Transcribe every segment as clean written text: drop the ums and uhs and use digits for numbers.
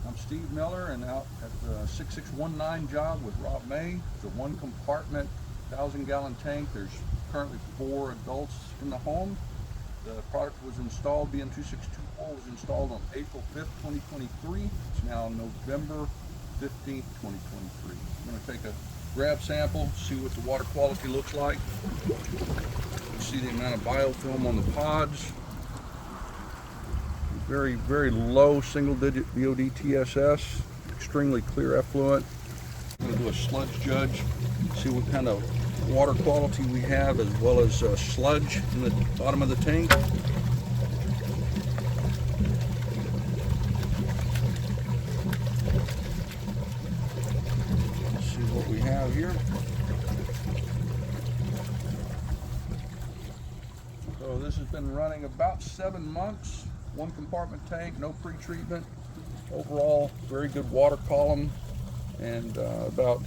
I'm Steve Miller, and out at the 6619 job with Rob May. It's a one compartment, 1,000-gallon tank. There's currently 4 adults in the home. The product was installed, BM2624 was installed on April 5th, 2023. It's now November 15th, 2023. I'm going to take a grab sample, see what the water quality looks like. You see the amount of biofilm on the pods. Very, very low single-digit CBOD5, extremely clear effluent. I'm going to do a sludge judge, see what kind of water quality we have, as well as sludge in the bottom of the tank. Let's see what we have here. So this has been running about 7 months. One compartment tank, no pre-treatment. Overall, very good water column, and about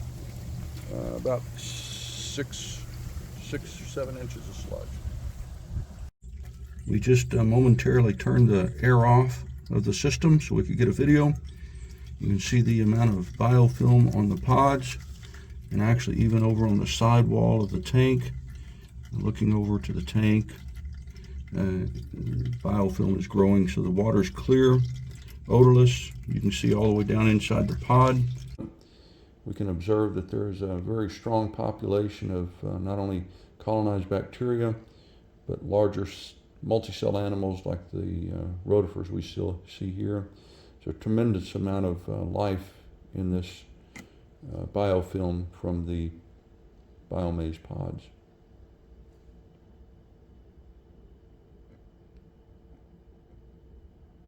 6 or 7 inches of sludge. We just momentarily turned the air off of the system so we could get a video. You can see the amount of biofilm on the pods, and actually even over on the sidewall of the tank. Looking over to the tank, biofilm is growing, so the water is clear, odorless. You can see all the way down inside the pod. We can observe that there is a very strong population of not only colonized bacteria, but larger multi-cell animals like the rotifers we still see here. There's a tremendous amount of life in this biofilm from the BioMaze pods.